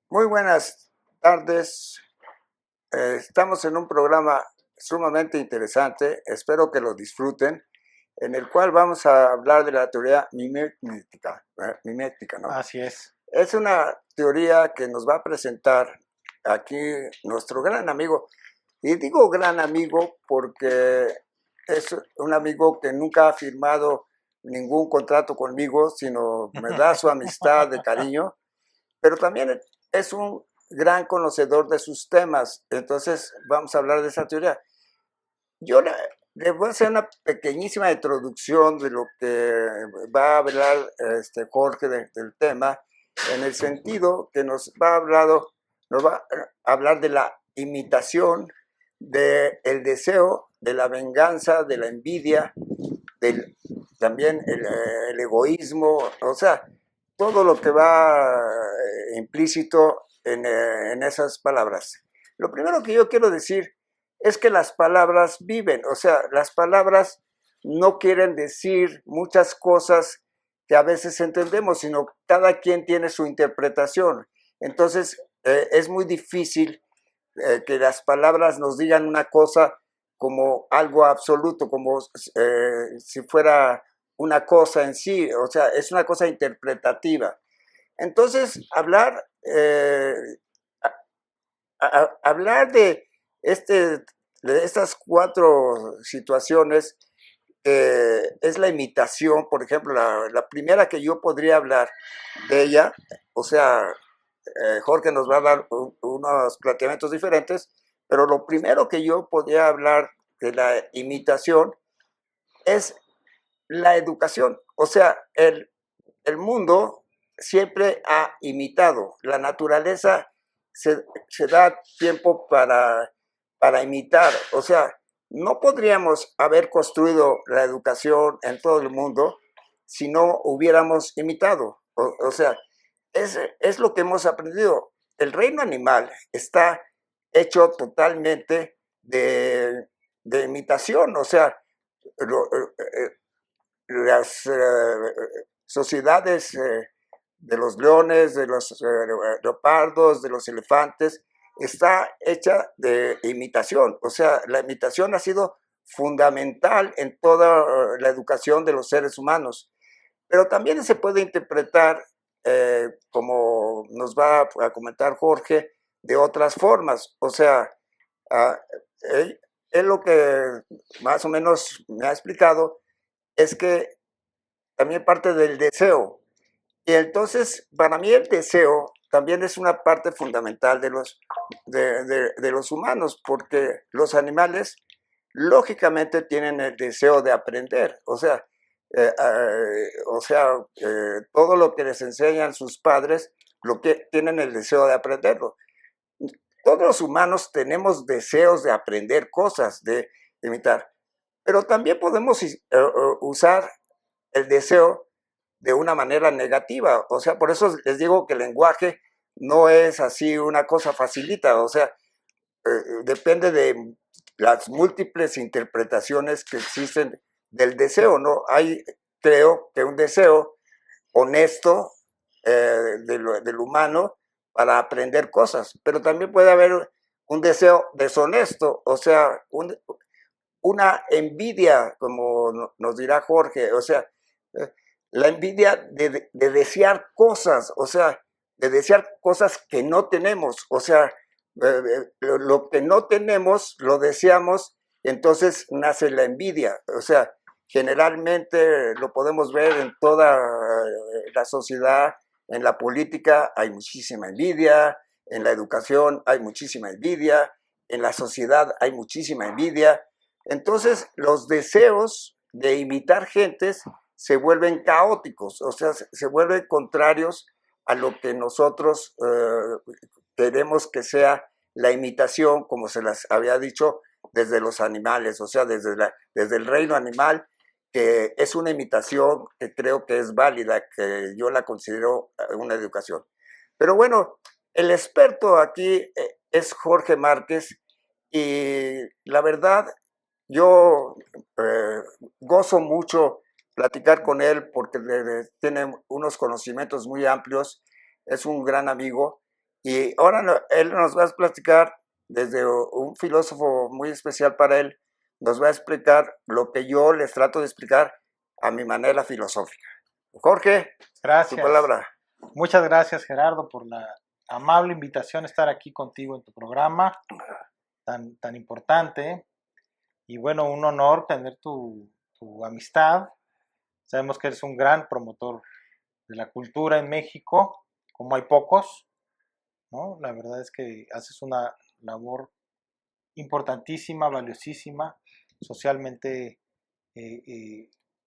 Muy buenas tardes. Estamos en un programa sumamente interesante, espero que lo disfruten, en el cual vamos a hablar de la teoría mimética, ¿no? Así es. Es una teoría que nos va a presentar aquí nuestro gran amigo, y digo gran amigo porque es un amigo que nunca ha firmado ningún contrato conmigo, sino me da su amistad de cariño, pero también es un gran conocedor de sus temas. Entonces, vamos a hablar de esa teoría. Yo le voy a hacer una pequeñísima introducción de lo que va a hablar Jorge del tema, en el sentido que nos va a hablar de la imitación, del deseo, de la venganza, de la envidia, del, también el egoísmo, o sea, todo lo que va implícito en esas palabras. Lo primero que yo quiero decir es que las palabras viven, o sea, las palabras no quieren decir muchas cosas que a veces entendemos, sino cada quien tiene su interpretación. Entonces, es muy difícil que las palabras nos digan una cosa como algo absoluto, como si fuera una cosa en sí, o sea, es una cosa interpretativa. Entonces, hablar de estas cuatro situaciones es la imitación, por ejemplo, la primera que yo podría hablar de ella, o sea, Jorge nos va a dar unos planteamientos diferentes, pero lo primero que yo podría hablar de la imitación es la educación. O sea, el mundo siempre ha imitado. La naturaleza se da tiempo para imitar. O sea, no podríamos haber construido la educación en todo el mundo si no hubiéramos imitado. O sea, es lo que hemos aprendido. El reino animal está hecho totalmente de imitación. O sea, lo, las sociedades de los leones, de los leopardos, de los elefantes, está hecha de imitación. O sea, la imitación ha sido fundamental en toda la educación de los seres humanos. Pero también se puede interpretar, como nos va a comentar Jorge, de otras formas. O sea, uh, él lo que más o menos me ha explicado es que también parte del deseo. Y entonces, para mí el deseo también es una parte fundamental de los humanos, porque los animales lógicamente tienen el deseo de aprender. Todo lo que les enseñan sus padres, lo que tienen el deseo de aprenderlo. Todos los humanos tenemos deseos de aprender cosas, de imitar, pero también podemos usar el deseo de una manera negativa. O sea, por eso les digo que el lenguaje no es así una cosa facilita. O sea, depende de las múltiples interpretaciones que existen del deseo, ¿no? Hay, creo que un deseo honesto del humano para aprender cosas, pero también puede haber un deseo deshonesto, o sea, una envidia, como nos dirá Jorge, o sea, la envidia de desear cosas, o sea, de desear cosas que no tenemos, o sea, lo que no tenemos lo deseamos, entonces nace la envidia, o sea, generalmente lo podemos ver en toda la sociedad, en la política hay muchísima envidia, en la educación hay muchísima envidia, en la sociedad hay muchísima envidia. Entonces, los deseos de imitar gentes se vuelven caóticos, o sea, se vuelven contrarios a lo que nosotros queremos que sea la imitación, como se las había dicho, desde los animales, o sea, desde el reino animal, que es una imitación que creo que es válida, que yo la considero una educación. Pero bueno, el experto aquí es Jorge Márquez, y la verdad yo gozo mucho platicar con él porque tiene unos conocimientos muy amplios, es un gran amigo Y ahora él nos va a explicar, desde un filósofo muy especial para él, nos va a explicar lo que yo les trato de explicar a mi manera filosófica. Jorge, tu Gracias. palabra. Muchas gracias, Gerardo, por la amable invitación a estar aquí contigo en tu programa tan importante. Y bueno, un honor tener tu amistad. Sabemos que eres un gran promotor de la cultura en México, como hay pocos, ¿no? La verdad es que haces una labor importantísima, valiosísima, socialmente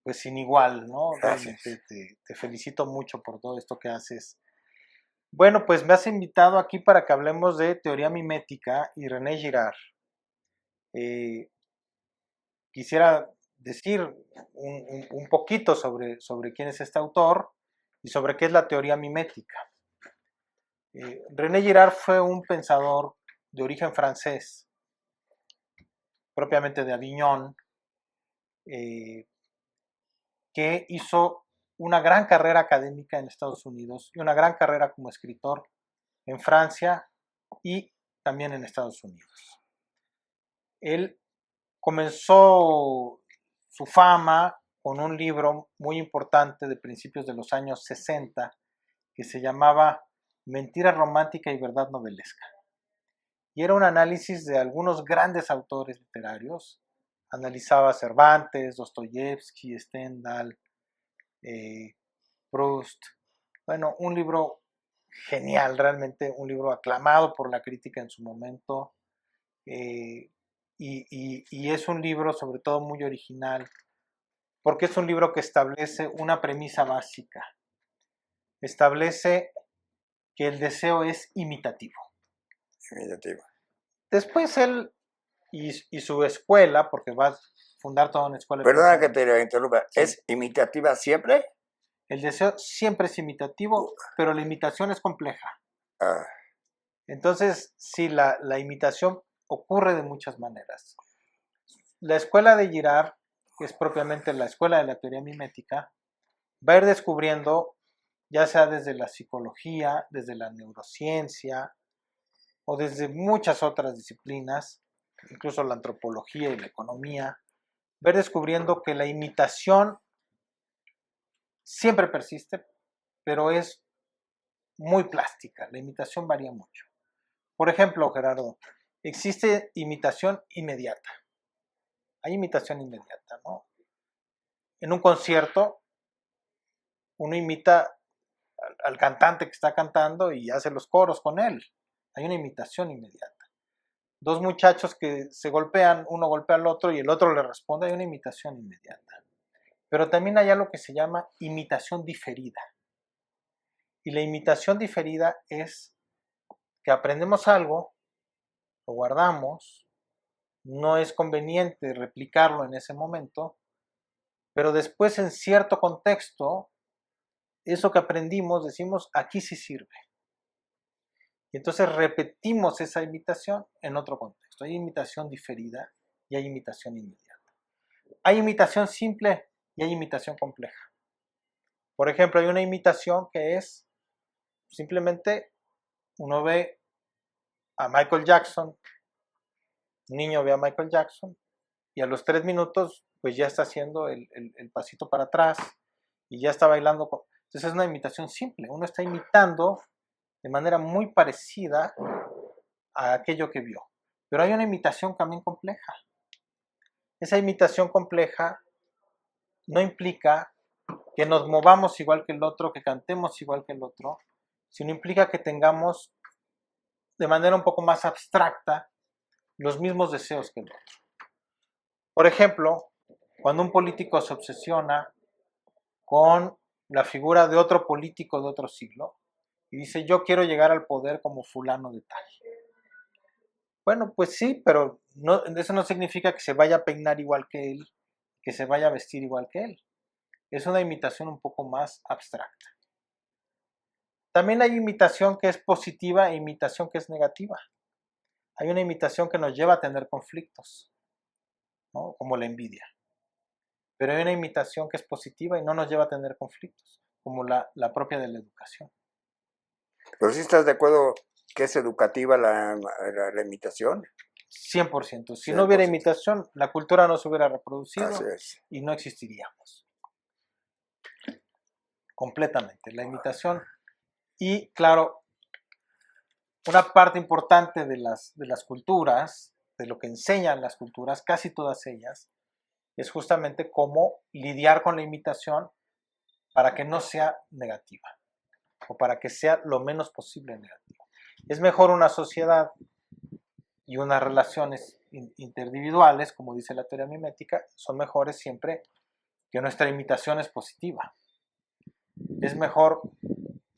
pues sin igual, ¿no? Gracias. Realmente te felicito mucho por todo esto que haces. Bueno, pues me has invitado aquí para que hablemos de teoría mimética y René Girard. Eh, Quisiera decir un poquito sobre quién es este autor y sobre qué es la teoría mimética. René Girard fue un pensador de origen francés, propiamente de Aviñón, eh, que hizo una gran carrera académica en Estados Unidos y una gran carrera como escritor en Francia y también en Estados Unidos. Él comenzó su fama con un libro muy importante de principios de los años 60 que se llamaba Mentira romántica y verdad novelesca. Y era un análisis de algunos grandes autores literarios. Analizaba Cervantes, Dostoyevsky, Stendhal, Proust. Bueno, un libro genial, realmente un libro aclamado por la crítica en su momento. Y es un libro sobre todo muy original, porque es un libro que establece una premisa básica. Establece que el deseo es imitativo. Imitativo. Después él y su escuela, porque va a fundar toda una escuela de Perdona que pensamiento. te interrumpa. Sí. ¿Es imitativa siempre? El deseo siempre es imitativo, pero la imitación es compleja. Ah, Entonces, sí, la imitación ocurre de muchas maneras. La escuela de Girard, que es propiamente la escuela de la teoría mimética, va a ir descubriendo, ya sea desde la psicología, desde la neurociencia o desde muchas otras disciplinas, incluso la antropología y la economía, va a ir descubriendo que la imitación siempre persiste, pero es muy plástica. La imitación varía mucho. Por ejemplo, Gerardo, existe imitación inmediata. Hay imitación inmediata, ¿no? En un concierto, uno imita al cantante que está cantando y hace los coros con él. Hay una imitación inmediata. Dos muchachos que se golpean, uno golpea al otro y el otro le responde, hay una imitación inmediata. Pero también hay algo que se llama imitación diferida. Y la imitación diferida es que aprendemos algo, lo guardamos, no es conveniente replicarlo en ese momento, pero después en cierto contexto, eso que aprendimos decimos, aquí sí sirve. Y entonces repetimos esa imitación en otro contexto. Hay imitación diferida y hay imitación inmediata. Hay imitación simple y hay imitación compleja. Por ejemplo, hay una imitación que es simplemente uno ve a Michael Jackson, un niño ve a Michael Jackson y a los 3 minutos pues ya está haciendo el pasito para atrás y ya está bailando. Entonces es una imitación simple. Uno está imitando de manera muy parecida a aquello que vio. Pero hay una imitación también compleja. Esa imitación compleja no implica que nos movamos igual que el otro, que cantemos igual que el otro, sino implica que tengamos de manera un poco más abstracta los mismos deseos que el otro. Por ejemplo, cuando un político se obsesiona con la figura de otro político de otro siglo y dice yo quiero llegar al poder como fulano de tal. Bueno, pues sí, pero no, eso no significa que se vaya a peinar igual que él, que se vaya a vestir igual que él. Es una imitación un poco más abstracta. También hay imitación que es positiva e imitación que es negativa. Hay una imitación que nos lleva a tener conflictos, ¿no? Como la envidia. Pero hay una imitación que es positiva y no nos lleva a tener conflictos, como la propia de la educación. pero sí estás de acuerdo que es educativa la imitación. 100%. Si no hubiera 100%. imitación, la cultura no se hubiera reproducido Así es. y no existiríamos. Completamente. La imitación. Y claro, una parte importante de las culturas, de lo que enseñan las culturas, casi todas ellas, es justamente cómo lidiar con la imitación para que no sea negativa o para que sea lo menos posible negativa. Es mejor una sociedad y unas relaciones interindividuales, como dice la teoría mimética, son mejores siempre que nuestra imitación es positiva. Es mejor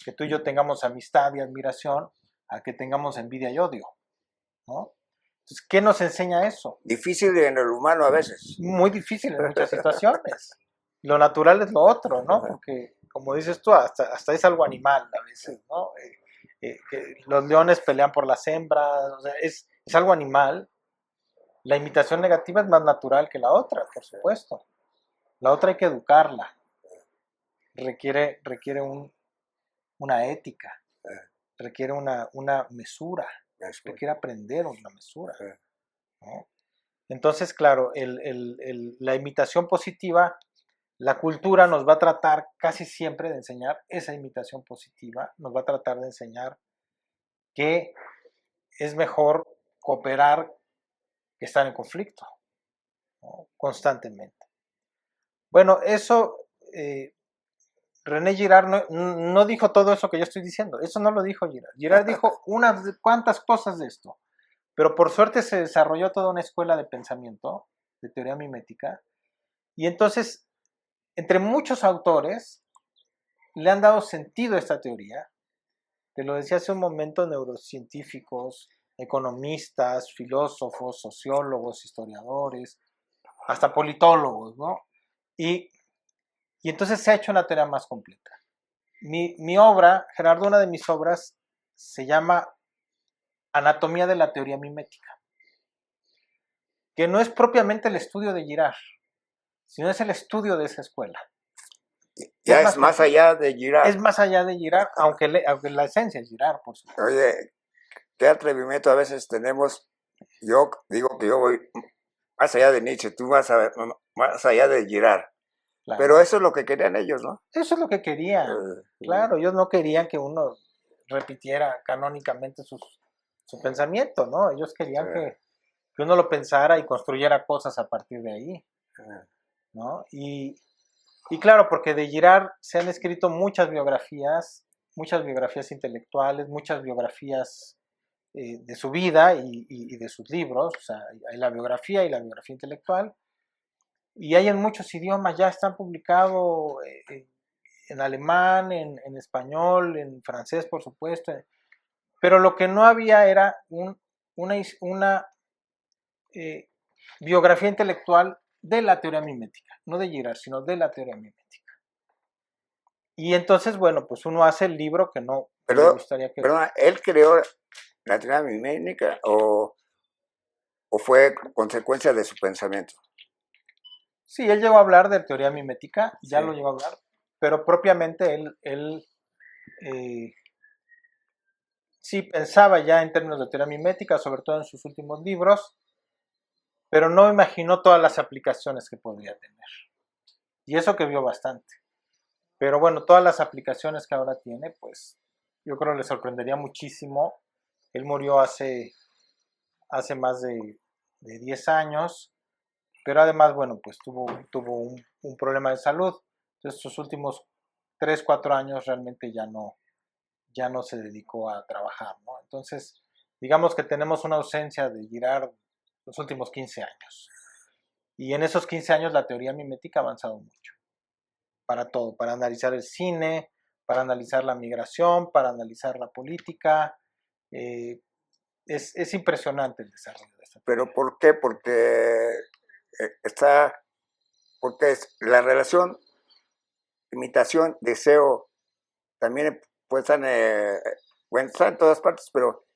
que tú y yo tengamos amistad y admiración a que tengamos envidia y odio, ¿no? Entonces, ¿qué nos enseña eso? Difícil en el humano a veces. Muy difícil en muchas situaciones. Lo natural es lo otro, ¿no? Porque, como dices tú, hasta es algo animal a veces, ¿no? Que los leones pelean por las hembras, o sea, es algo animal. La imitación negativa es más natural que la otra, por supuesto. La otra hay que educarla. Requiere una ética, requiere una mesura, requiere aprender una mesura, ¿no? Entonces, claro, la imitación positiva, la cultura nos va a tratar casi siempre de enseñar esa imitación positiva, nos va a tratar de enseñar que es mejor cooperar que estar en conflicto, ¿no? Constantemente. Bueno, eso, René Girard no dijo todo eso que yo estoy diciendo, eso no lo dijo Girard. Girard dijo unas cuantas cosas de esto, pero por suerte se desarrolló toda una escuela de pensamiento, de teoría mimética, y entonces, entre muchos autores, le han dado sentido a esta teoría. Te lo decía hace un momento, neurocientíficos, economistas, filósofos, sociólogos, historiadores, hasta politólogos, ¿no? Y entonces se ha hecho una teoría más completa. Mi obra, Gerardo, una de mis obras se llama Anatomía de la teoría mimética, que no es propiamente el estudio de Girard, sino es el estudio de esa escuela. Ya es más allá de Girard. Es más allá de Girard, aunque la esencia es Girard, por supuesto. Oye, qué atrevimiento a veces tenemos. Yo digo que yo voy más allá de Nietzsche, tú vas más allá de Girard. Claro. Pero eso es lo que querían ellos, ¿no? Eso es lo que querían. Claro, ellos no querían que uno repitiera canónicamente su pensamiento, ¿no? Ellos querían que uno lo pensara y construyera cosas a partir de ahí, ¿no? Y claro, porque de Girard se han escrito muchas biografías intelectuales, muchas biografías de su vida y de sus libros, o sea, hay la biografía y la biografía intelectual, y hay en muchos idiomas, ya están publicados en alemán, en español, en francés, por supuesto, pero lo que no había era una biografía intelectual de la teoría mimética, no de Girard, sino de la teoría mimética. Y entonces, bueno, pues uno hace el libro que no me gustaría que... Perdón, ¿él creó la teoría mimética o fue consecuencia de su pensamiento? Sí, él llegó a hablar de teoría mimética, ya lo llegó a hablar, pero propiamente él sí pensaba ya en términos de teoría mimética, sobre todo en sus últimos libros, pero no imaginó todas las aplicaciones que podría tener. Y eso que vio bastante. Pero bueno, todas las aplicaciones que ahora tiene, pues yo creo que le sorprendería muchísimo. Él murió hace más de 10 años, pero además, bueno, pues tuvo un problema de salud. Entonces, sus últimos 3, 4 años realmente ya no se dedicó a trabajar, ¿no? Entonces, digamos que tenemos una ausencia de Girard los últimos 15 años. Y en esos 15 años la teoría mimética ha avanzado mucho. Para todo, para analizar el cine, para analizar la migración, para analizar la política. Es impresionante el desarrollo de esta teoría. ¿Pero por qué? Porque es la relación imitación, deseo, también puede estar está en todas partes, pero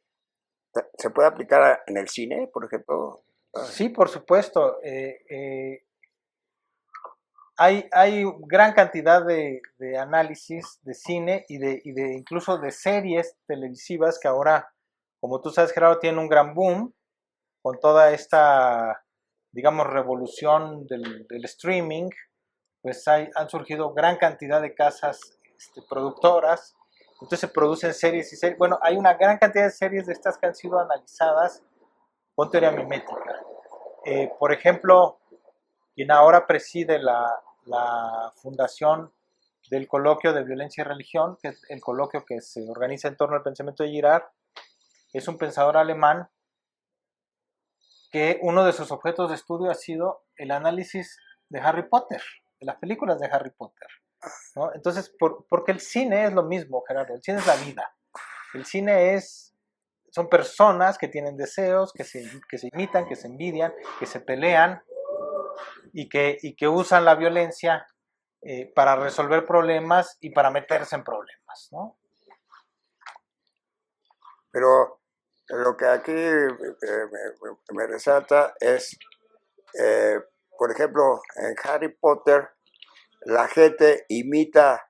¿se puede aplicar en el cine, por ejemplo? Sí, por supuesto. Hay gran cantidad de análisis de cine y de incluso de series televisivas que ahora como tú sabes, Gerardo, tiene un gran boom con toda esta, digamos, revolución del streaming. Pues han surgido gran cantidad de casas productoras, entonces se producen series y series. Bueno, hay una gran cantidad de series de estas que han sido analizadas con teoría mimética. Por ejemplo, quien ahora preside la fundación del coloquio de violencia y religión, que es el coloquio que se organiza en torno al pensamiento de Girard, es un pensador alemán que uno de sus objetos de estudio ha sido el análisis de Harry Potter, de las películas de Harry Potter, ¿no? Entonces, porque el cine es lo mismo, Gerardo, el cine es la vida. El cine son personas que tienen deseos, que se imitan, que se envidian, que se pelean y que usan la violencia para resolver problemas y para meterse en problemas, ¿no? Pero lo que aquí me resalta es, por ejemplo, en Harry Potter, la gente imita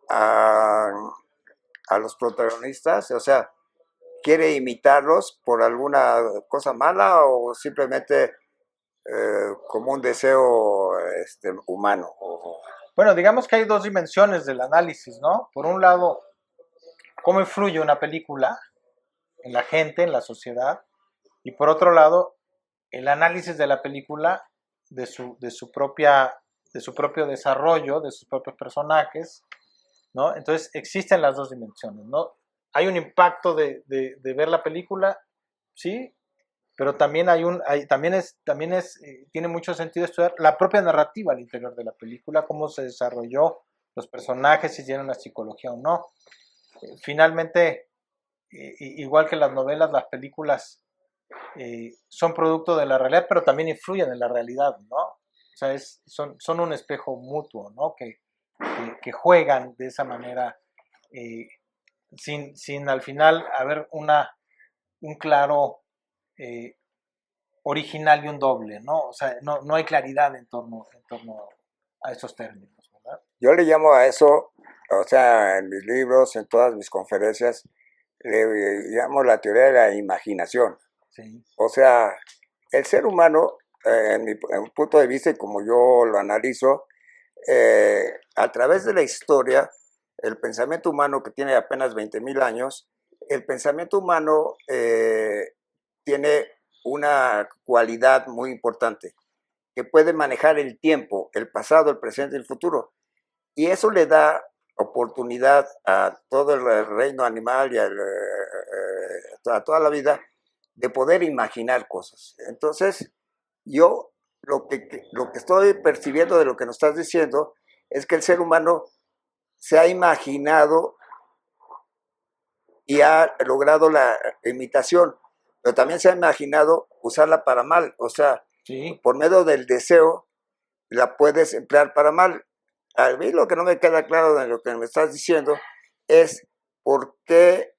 a, a los protagonistas, o sea, quiere imitarlos por alguna cosa mala o simplemente como un deseo humano. Bueno, digamos que hay dos dimensiones del análisis, ¿no? Por un lado, cómo influye una película en la gente, en la sociedad, y por otro lado, el análisis de la película, de su propio desarrollo, de sus propios personajes, ¿no? Entonces existen las dos dimensiones, ¿no? Hay un impacto de ver la película, sí, pero también tiene mucho sentido estudiar la propia narrativa al interior de la película, cómo se desarrolló los personajes, si tienen una psicología o no. Finalmente, igual que las novelas, las películas son producto de la realidad, pero también influyen en la realidad, ¿no? O sea, son un espejo mutuo, ¿no? Que juegan de esa manera, sin al final haber un claro original y un doble, ¿no? O sea, no hay claridad en torno a esos términos, ¿verdad? Yo le llamo a eso, o sea, en mis libros, en todas mis conferencias, le llamo la teoría de la imaginación. Sí. O sea, el ser humano, en mi punto de vista y como yo lo analizo, a través de la historia, el pensamiento humano que tiene apenas 20.000 años, el pensamiento humano tiene una cualidad muy importante, que puede manejar el tiempo, el pasado, el presente y el futuro. Y eso le da oportunidad a todo el reino animal y a toda la vida de poder imaginar cosas. Entonces, yo lo que estoy percibiendo de lo que nos estás diciendo es que el ser humano se ha imaginado y ha logrado la imitación, pero también se ha imaginado usarla para mal, o sea, Sí. por medio del deseo la puedes emplear para mal. A mí lo que no me queda claro de lo que me estás diciendo es por qué,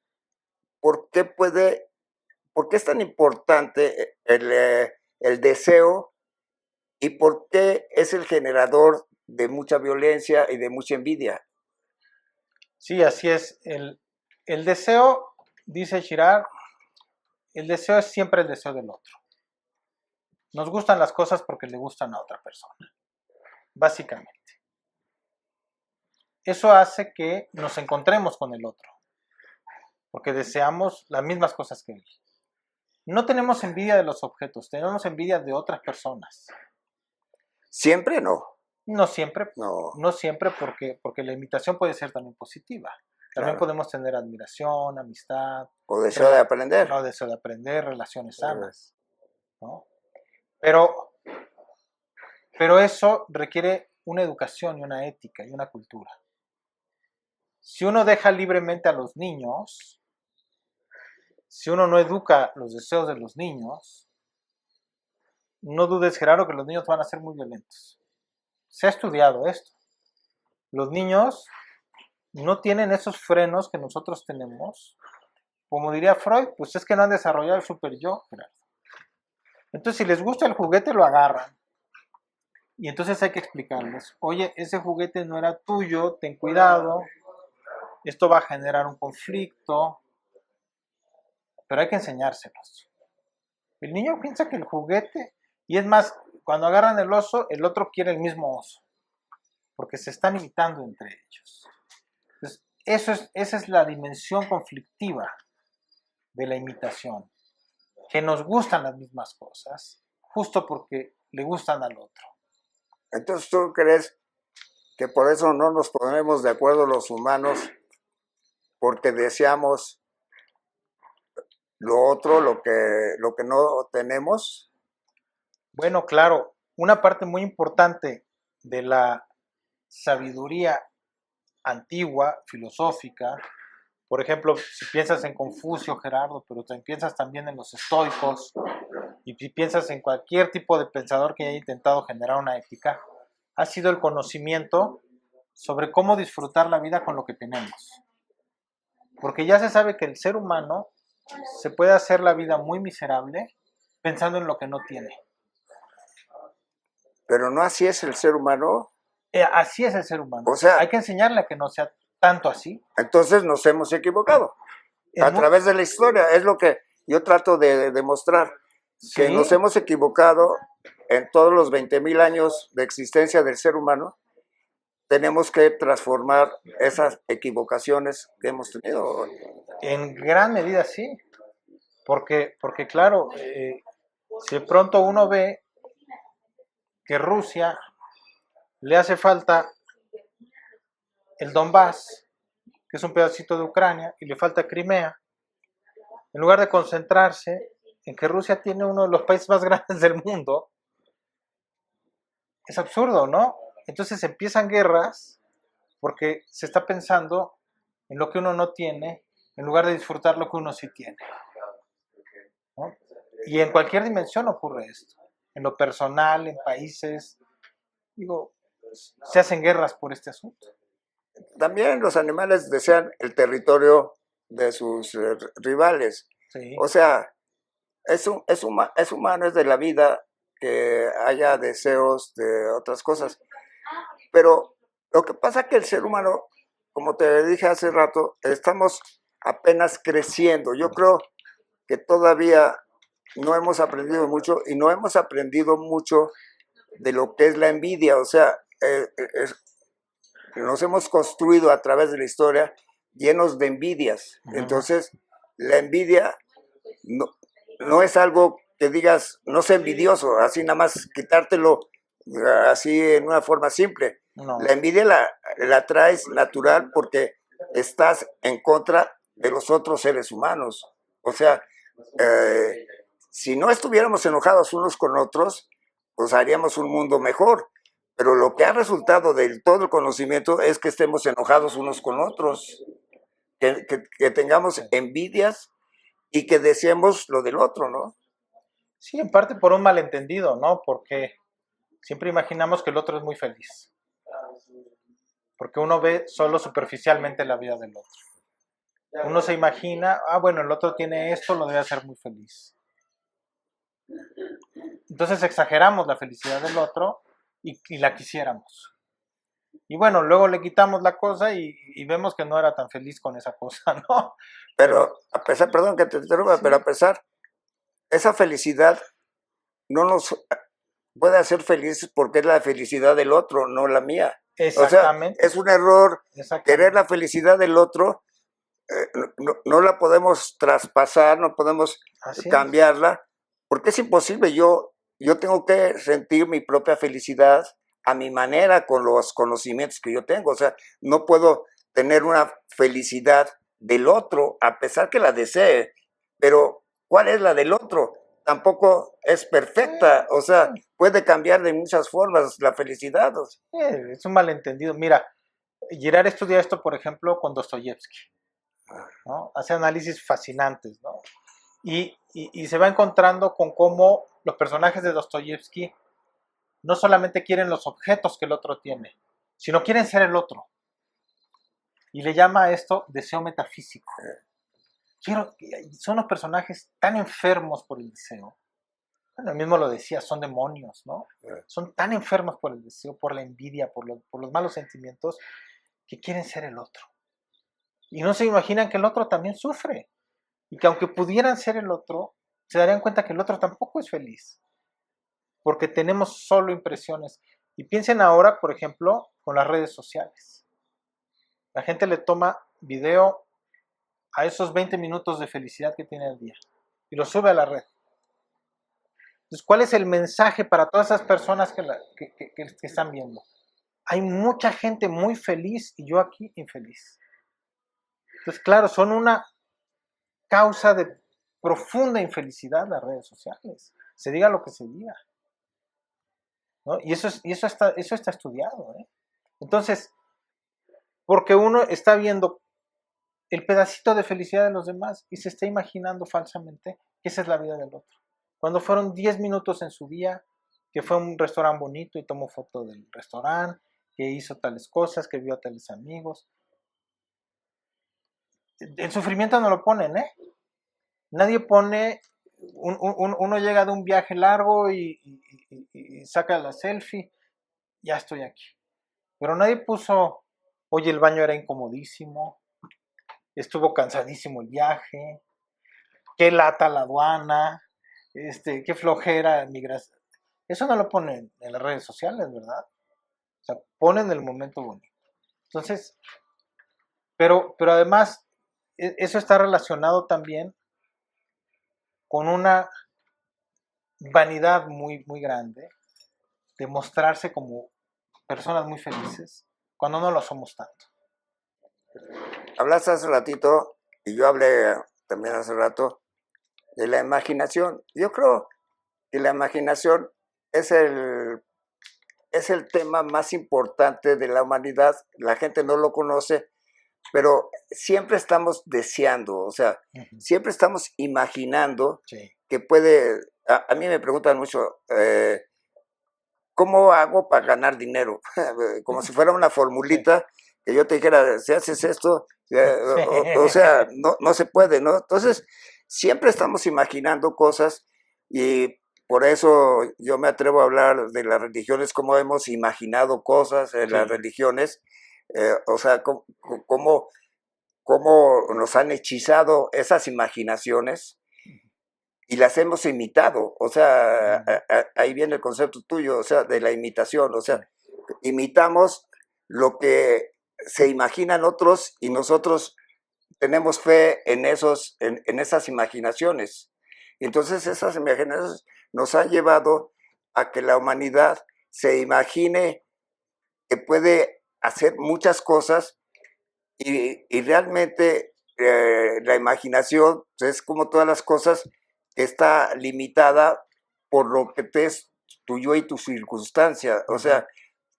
por qué puede, por qué es tan importante el deseo y por qué es el generador de mucha violencia y de mucha envidia. Sí, así es. El deseo, dice Girard, el deseo es siempre el deseo del otro. Nos gustan las cosas porque le gustan a otra persona, básicamente. Eso hace que nos encontremos con el otro, porque deseamos las mismas cosas que él. No tenemos envidia de los objetos, tenemos envidia de otras personas. Siempre no. No siempre, No. no siempre porque la imitación puede ser también positiva. También Claro. podemos tener admiración, amistad, O deseo de aprender. no, deseo de aprender, relaciones sanas, ¿no? Pero eso requiere una educación y una ética y una cultura. Si uno deja libremente a los niños, si uno no educa los deseos de los niños, no dudes, Gerardo, que los niños van a ser muy violentos. Se ha estudiado esto. Los niños no tienen esos frenos que nosotros tenemos. Como diría Freud, pues es que no han desarrollado el super yo, Gerardo. Entonces, si les gusta el juguete, lo agarran. Y entonces hay que explicarles, oye, ese juguete no era tuyo, ten cuidado, esto va a generar un conflicto. pero hay que enseñárselos. El niño piensa que el juguete, y es más, cuando agarran el oso, el otro quiere el mismo oso, porque se están imitando entre ellos. Entonces, esa es la dimensión conflictiva de la imitación, que nos gustan las mismas cosas, justo porque le gustan al otro. Entonces, ¿tú crees que por eso no nos ponemos de acuerdo los humanos, porque deseamos lo otro, lo que no tenemos? Bueno, claro, una parte muy importante de la sabiduría antigua, filosófica, por ejemplo, si piensas en Confucio, Gerardo, pero piensas también en los estoicos, y si piensas en cualquier tipo de pensador que haya intentado generar una ética, ha sido el conocimiento sobre cómo disfrutar la vida con lo que tenemos. Porque ya se sabe que el ser humano se puede hacer la vida muy miserable pensando en lo que no tiene. Pero no así es el ser humano. Así es el ser humano. O sea, hay que enseñarle a que no sea tanto así. Entonces nos hemos equivocado. A través de la historia, es lo que yo trato de demostrar, que Sí. nos hemos equivocado en todos los 20,000 años de existencia del ser humano. Tenemos que transformar esas equivocaciones que hemos tenido. En gran medida sí, porque claro, si de pronto uno ve que Rusia le hace falta el Donbass, que es un pedacito de Ucrania, y le falta Crimea, en lugar de concentrarse en que Rusia tiene uno de los países más grandes del mundo, es absurdo, ¿no? Entonces empiezan guerras porque se está pensando en lo que uno no tiene, en lugar de disfrutar lo que uno sí tiene, ¿no? Y en cualquier dimensión ocurre esto, en lo personal, en países, digo, se hacen guerras por este asunto. También los animales desean el territorio de sus rivales. Sí. O sea, es humano, es de la vida que haya deseos de otras cosas. Pero lo que pasa es que el ser humano, como te dije hace rato, estamos apenas creciendo. Yo creo que todavía no hemos aprendido mucho, y no hemos aprendido mucho de lo que es la envidia. O sea, nos hemos construido a través de la historia llenos de envidias. Entonces, la envidia no es algo que digas, no sé, envidioso, así nada más quitártelo así en una forma simple. No. La envidia la traes natural porque estás en contra de los otros seres humanos. O sea, si no estuviéramos enojados unos con otros, pues haríamos un mundo mejor. Pero lo que ha resultado de todo el conocimiento es que estemos enojados unos con otros, que tengamos envidias y que deseemos lo del otro, ¿no? Sí, en parte por un malentendido, ¿no? Porque siempre imaginamos que el otro es muy feliz. Porque uno ve solo superficialmente la vida del otro. Uno se imagina, bueno, el otro tiene esto, lo debe hacer muy feliz. Entonces exageramos la felicidad del otro y la quisiéramos. Y bueno, luego le quitamos la cosa y vemos que no era tan feliz con esa cosa, ¿no? Pero a pesar, perdón que te interrumpa, sí, pero a pesar, esa felicidad no nos puede hacer felices porque es la felicidad del otro, no la mía. Exactamente. O sea, es un error querer la felicidad del otro, no la podemos traspasar, no podemos cambiarla, porque es imposible. Yo tengo que sentir mi propia felicidad a mi manera, con los conocimientos que yo tengo. O sea, no puedo tener una felicidad del otro, a pesar que la desee, pero ¿cuál es la del otro? Tampoco es perfecta, o sea, puede cambiar de muchas formas la felicidad. O sea. Es un malentendido. Mira, Girard estudia esto, por ejemplo, con Dostoyevsky, ¿no? Hace análisis fascinantes, ¿no? Y se va encontrando con cómo los personajes de Dostoyevsky no solamente quieren los objetos que el otro tiene, sino quieren ser el otro. Y le llama a esto deseo metafísico. Son los personajes tan enfermos por el deseo. Bueno, él mismo lo decía, son demonios, ¿no? Son tan enfermos por el deseo, por la envidia, por los malos sentimientos, que quieren ser el otro. Y no se imaginan que el otro también sufre. y que aunque pudieran ser el otro, se darían cuenta que el otro tampoco es feliz, porque tenemos solo impresiones. Y piensen ahora, por ejemplo, con las redes sociales. La gente le toma video a esos 20 minutos de felicidad que tiene al día y lo sube a la red. Entonces, ¿cuál es el mensaje para todas esas personas que están viendo? Hay mucha gente muy feliz y yo aquí infeliz. Entonces, claro, son una causa de profunda infelicidad las redes sociales. Se diga lo que se diga, ¿no? Y eso está estudiado, ¿eh? Entonces, porque uno está viendo el pedacito de felicidad de los demás y se está imaginando falsamente que esa es la vida del otro. Cuando fueron 10 minutos en su día, que fue a un restaurante bonito y tomó foto del restaurante, que hizo tales cosas, que vio a tales amigos. El sufrimiento no lo ponen, ¿eh? Nadie pone, uno llega de un viaje largo y saca la selfie, ya estoy aquí. Pero nadie puso, oye, el baño era incomodísimo, estuvo cansadísimo el viaje, qué lata la aduana, qué flojera migración. Eso no lo ponen en las redes sociales, ¿verdad? O sea, ponen el momento bonito. Entonces, pero además, eso está relacionado también con una vanidad muy, muy grande de mostrarse como personas muy felices cuando no lo somos tanto. Hablaste hace ratito, y yo hablé también hace rato, de la imaginación. Yo creo que la imaginación es el tema más importante de la humanidad. La gente no lo conoce, pero siempre estamos deseando, o sea, siempre estamos imaginando Sí. que puede. A mí me preguntan mucho, ¿cómo hago para ganar dinero? Como si fuera una formulita que yo te dijera, si haces esto, o sea, no se puede, ¿no? Entonces, siempre estamos imaginando cosas y por eso yo me atrevo a hablar de las religiones, cómo hemos imaginado cosas en las religiones, o sea, cómo nos han hechizado esas imaginaciones y las hemos imitado. O sea, ahí viene el concepto tuyo, o sea, de la imitación. O sea, imitamos lo que se imaginan otros y nosotros tenemos fe en esas imaginaciones. Entonces esas imaginaciones nos han llevado a que la humanidad se imagine que puede hacer muchas cosas y realmente la imaginación es como todas las cosas que está limitada por lo que te es tuyo y tu circunstancia. O sea,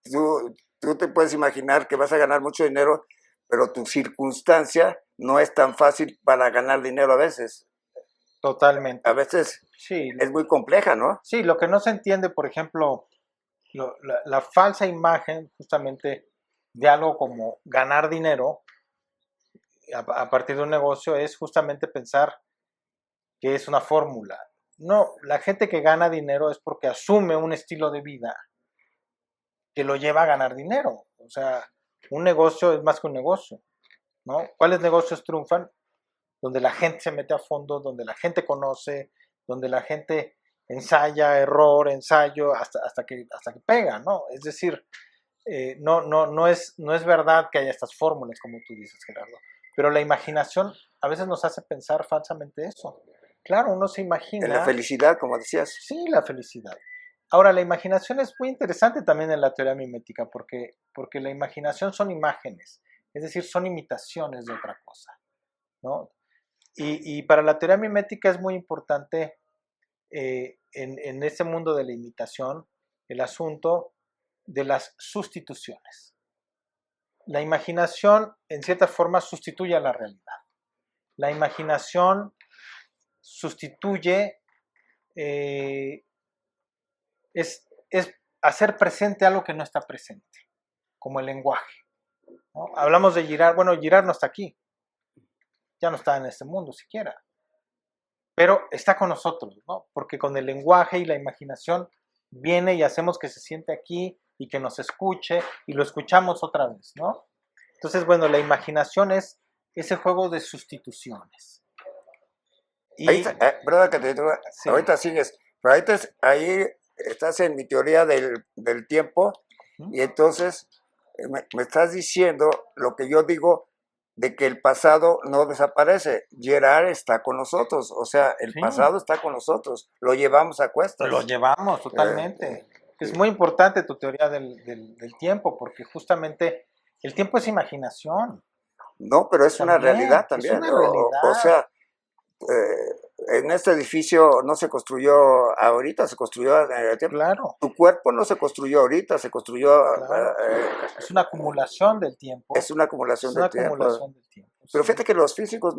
tú te puedes imaginar que vas a ganar mucho dinero, pero tu circunstancia no es tan fácil para ganar dinero a veces. Totalmente. A veces sí, es muy compleja, ¿no? Sí, lo que no se entiende, por ejemplo, la falsa imagen justamente de algo como ganar dinero a partir de un negocio es justamente pensar que es una fórmula. No, la gente que gana dinero es porque asume un estilo de vida que lo lleva a ganar dinero. O sea, un negocio es más que un negocio, ¿no? ¿Cuáles negocios triunfan? Donde la gente se mete a fondo, donde la gente conoce, donde la gente ensaya, error, ensayo, hasta que pega, ¿no? Es decir, no es verdad que haya estas fórmulas, como tú dices, Gerardo, pero la imaginación a veces nos hace pensar falsamente eso. Claro, uno se imagina... En la felicidad, como decías. Sí, la felicidad. Ahora, la imaginación es muy interesante también en la teoría mimética, porque la imaginación son imágenes, es decir, son imitaciones de otra cosa, ¿no? Y para la teoría mimética es muy importante en este mundo de la imitación el asunto de las sustituciones. La imaginación, en cierta forma, sustituye a la realidad. La imaginación sustituye, es hacer presente algo que no está presente, como el lenguaje, ¿no? Hablamos de Girard, bueno, Girard no está aquí, ya no está en este mundo siquiera, pero está con nosotros, ¿no? Porque con el lenguaje y la imaginación viene y hacemos que se siente aquí y que nos escuche y lo escuchamos otra vez, ¿no? Entonces, bueno, la imaginación es ese juego de sustituciones. Ahí Y está, perdón que te diga, sí, ahorita sigues, pero ahí estás en mi teoría del tiempo ujú, y entonces me estás diciendo lo que yo digo de que el pasado no desaparece. Gerard está con nosotros, o sea, el sí, pasado está con nosotros, lo llevamos a lo cuestas. llevamos Eh, totalmente. Es eh, muy importante tu teoría del tiempo, porque justamente el tiempo es imaginación no, pero es una realidad también, es también. una O realidad. sea, en este edificio no se construyó ahorita, se construyó en el tiempo. Claro, Tu cuerpo no se construyó ahorita, se construyó, claro. Es una acumulación del tiempo, es una es acumulación una del tiempo. acumulación del tiempo, Pero sí, fíjate que los físicos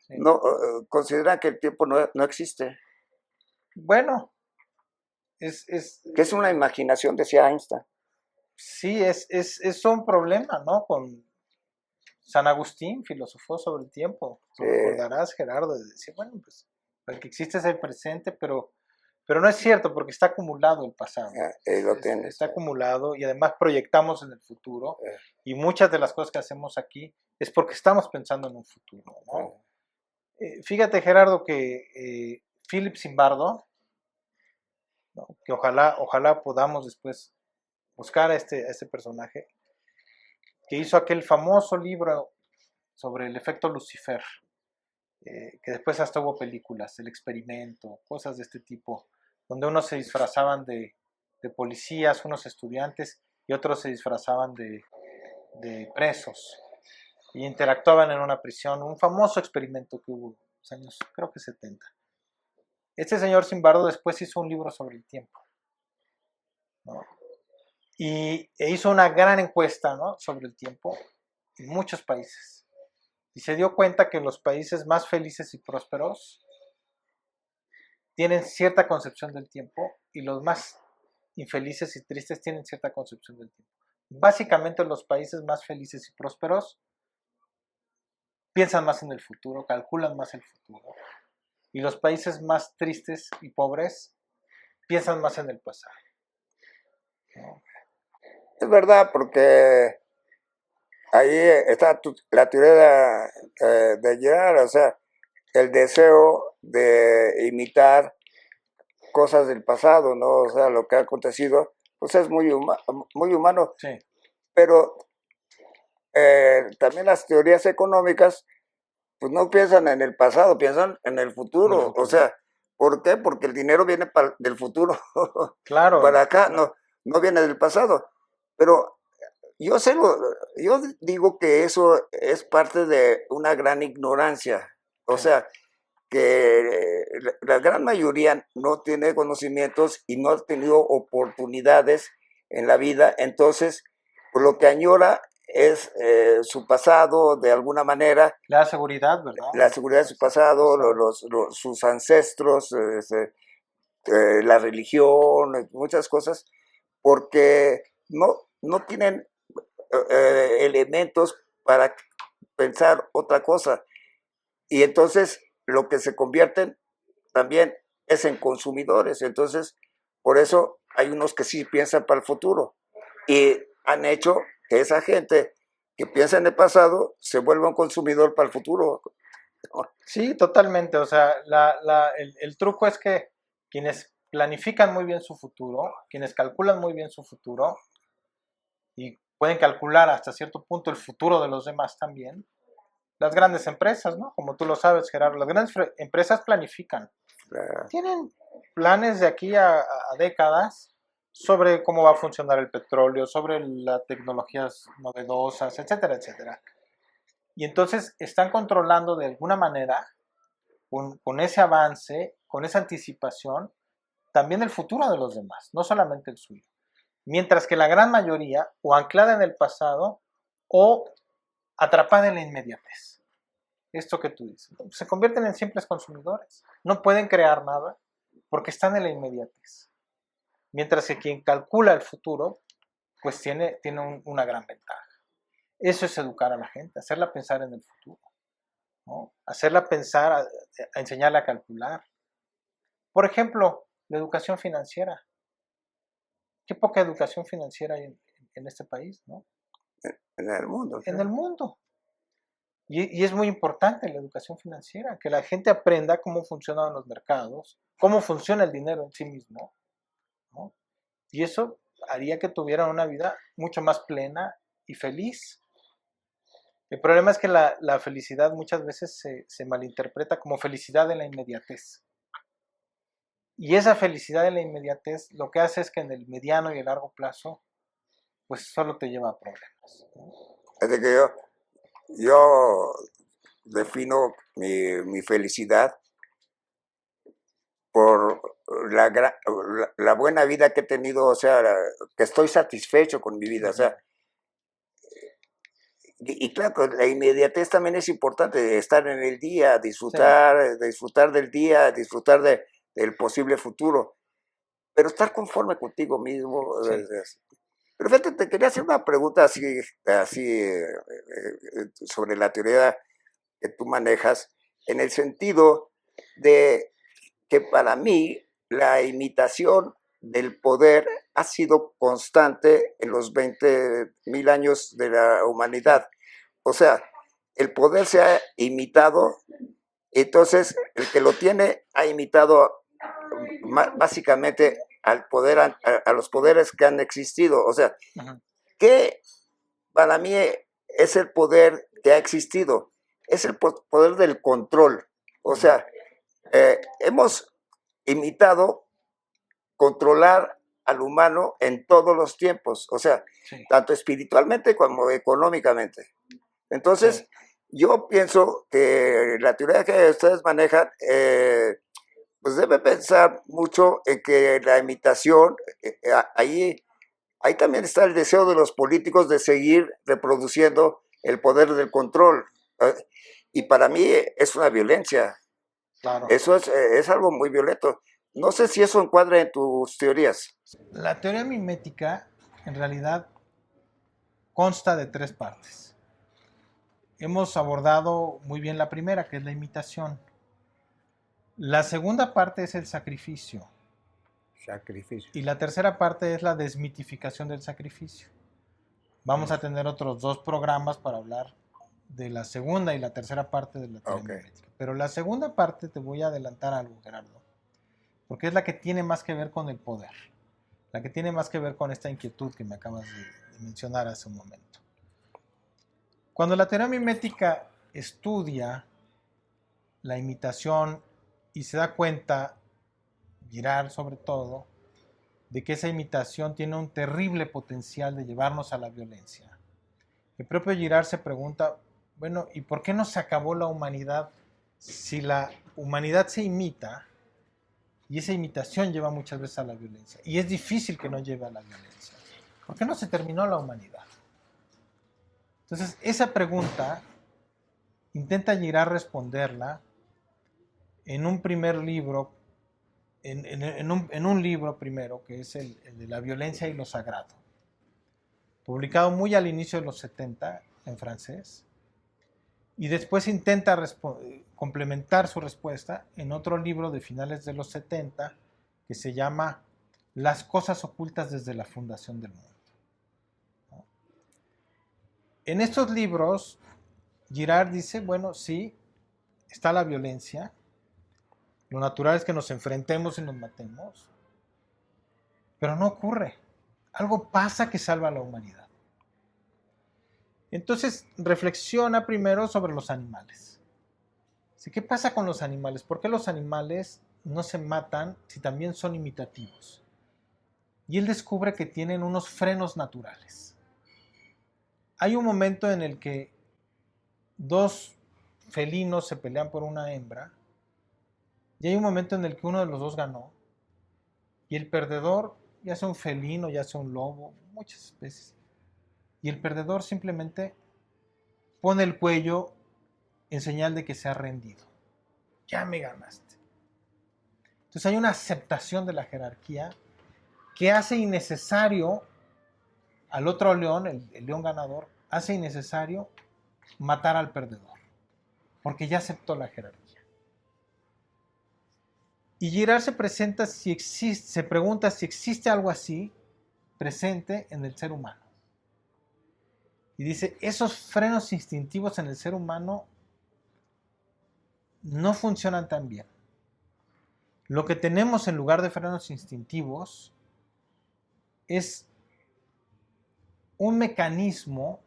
sí. no consideran que el tiempo no existe, Bueno, es que es una imaginación, decía Einstein. sí, es un problema, ¿no? Con San Agustín filosofó sobre el tiempo. Sí, Lo recordarás, Gerardo, de decir, bueno, pues el que existe es el presente, pero no es cierto porque está acumulado el pasado. ahí lo tienes. Está acumulado y además proyectamos en el futuro. Eh, Y muchas de las cosas que hacemos aquí es porque estamos pensando en un futuro, ¿no? eh, Fíjate, Gerardo, que Philip Zimbardo, ¿no? Que ojalá podamos después buscar a este personaje, que hizo aquel famoso libro sobre el efecto Lucifer, que después hasta hubo películas, El Experimento, cosas de este tipo, donde unos se disfrazaban de policías, unos estudiantes, y otros se disfrazaban de presos, y interactuaban en una prisión, un famoso experimento que hubo en los años, creo que 70. Este señor Zimbardo después hizo un libro sobre el tiempo, ¿no? E hizo una gran encuesta, ¿no?, sobre el tiempo en muchos países. Y se dio cuenta que los países más felices y prósperos tienen cierta concepción del tiempo y los más infelices y tristes tienen cierta concepción del tiempo. Básicamente los países más felices y prósperos piensan más en el futuro, calculan más el futuro. Y los países más tristes y pobres piensan más en el pasado, ¿no? es verdad, porque ahí está la teoría de Gerard, o sea, el deseo de imitar cosas del pasado, ¿no? O sea, lo que ha acontecido, pues es muy humano, Sí, pero también las teorías económicas, pues no piensan en el pasado, piensan en el en el futuro. O futuro. sea, ¿por qué? Porque el dinero viene del futuro Claro, para acá, no viene del pasado. Pero yo sé, yo digo que eso es parte de una gran ignorancia. O sí. sea, que la gran mayoría no tiene conocimientos y no ha tenido oportunidades en la vida, entonces pues lo que añora es su pasado de alguna manera, Le da seguridad, ¿verdad? la seguridad de su pasado, Pasado. sus ancestros, la religión, muchas cosas, porque no tienen elementos para pensar otra cosa. Y entonces lo que se convierten también es en consumidores. Entonces, por eso hay unos que sí piensan para el futuro y han hecho que esa gente que piensa en el pasado se vuelva un consumidor para el futuro. Sí, totalmente. O sea, el truco es que quienes planifican muy bien su futuro, quienes calculan muy bien su futuro y pueden calcular hasta cierto punto el futuro de los demás también, las grandes empresas, ¿no? Como tú lo sabes, Gerardo, las grandes empresas planifican. Tienen planes de aquí a décadas sobre cómo va a funcionar el petróleo, sobre las tecnologías novedosas, etcétera, etcétera. Y entonces están controlando de alguna manera, con ese avance, con esa anticipación, también el futuro de los demás, no solamente el suyo. Mientras que la gran mayoría, o anclada en el pasado, o atrapada en la inmediatez. Esto que tú dices, ¿no? Se convierten en simples consumidores. No pueden crear nada porque están en la inmediatez. Mientras que quien calcula el futuro, pues tiene una gran ventaja. Eso es educar a la gente, hacerla pensar en el futuro, ¿no? Hacerla pensar, a enseñarle a calcular. Por ejemplo, la educación financiera. Qué poca educación financiera hay en este país, ¿no? En el mundo. ¿Sí? En el mundo. Y es muy importante la educación financiera, que la gente aprenda cómo funcionan los mercados, cómo funciona el dinero en sí mismo, ¿no? Y eso haría que tuvieran una vida mucho más plena y feliz. El problema es que la felicidad muchas veces se malinterpreta como felicidad en la inmediatez. Y esa felicidad en la inmediatez lo que hace es que en el mediano y el largo plazo, pues solo te lleva a problemas, ¿no? Es de que yo defino mi felicidad por la buena vida que he tenido, o sea, que estoy satisfecho con mi vida, o sea, y claro, que la inmediatez también es importante, estar en el día, Sí, disfrutar del día, disfrutar del posible futuro, pero estar conforme contigo mismo. sí. Pero fíjate, te quería hacer una pregunta sobre la teoría que tú manejas, en el sentido de que para mí la imitación del poder ha sido constante en los 20.000 años de la Sí. humanidad. O sea, el poder se ha imitado, entonces el que lo tiene ha imitado básicamente al poder, a los poderes que han existido. O sea, Ujú. ¿qué para mí es el poder que ha existido? Es el poder del control. O Ujú. sea, hemos imitado controlar al humano en todos los tiempos, o sea, Sí, tanto espiritualmente como económicamente. sí. Entonces, yo pienso que la teoría que ustedes manejan, pues debe pensar mucho en que la imitación, ahí también está el deseo de los políticos de seguir reproduciendo el poder del control. ¿Eh? Y para mí es una violencia. Claro. Eso es algo muy violento. No sé si eso encuadra en tus teorías. La teoría mimética en realidad consta de tres partes. Hemos abordado muy bien la primera, que es la imitación. La segunda parte es el sacrificio. Sacrificio. Y la tercera parte es la desmitificación del sacrificio. Vamos a tener otros dos programas para hablar de la segunda y la tercera parte de la teoría Ok. mimética. Pero la segunda parte te voy a adelantar algo, Gerardo, porque es la que tiene más que ver con el poder, la que tiene más que ver con esta inquietud que me acabas de mencionar hace un momento. Cuando la teoría mimética estudia la imitación y se da cuenta, Girard sobre todo, de que esa imitación tiene un terrible potencial de llevarnos a la violencia. El propio Girard se pregunta, bueno, ¿y por qué no se acabó la humanidad si la humanidad se imita y esa imitación lleva muchas veces a la violencia? Y es difícil que no lleve a la violencia. ¿Por qué no se terminó la humanidad? Entonces, esa pregunta intenta Girard responderla en un primer libro, en un libro primero, que es el de la violencia y lo sagrado, publicado muy al inicio de los 70 en francés, y después intenta complementar su respuesta en otro libro de finales de los 70 que se llama Las cosas ocultas desde la fundación del mundo, ¿no? En estos libros, Girard dice, bueno, sí, está la violencia, lo natural es que nos enfrentemos y nos matemos, pero no ocurre. Algo pasa que salva a la humanidad. Entonces reflexiona primero sobre los animales. ¿Qué pasa con los animales? ¿Por qué los animales no se matan si también son imitativos? Y él descubre que tienen unos frenos naturales. Hay un momento en el que dos felinos se pelean por una hembra y hay un momento en el que uno de los dos ganó y el perdedor, ya sea un felino, ya sea un lobo, muchas especies, y el perdedor simplemente pone el cuello en señal de que se ha rendido. Ya me ganaste. Entonces hay una aceptación de la jerarquía que hace innecesario al otro león, el león ganador, hace innecesario matar al perdedor, porque ya aceptó la jerarquía. Y Girard se pregunta si existe algo así presente en el ser humano. Y dice, esos frenos instintivos en el ser humano no funcionan tan bien. Lo que tenemos en lugar de frenos instintivos es un mecanismo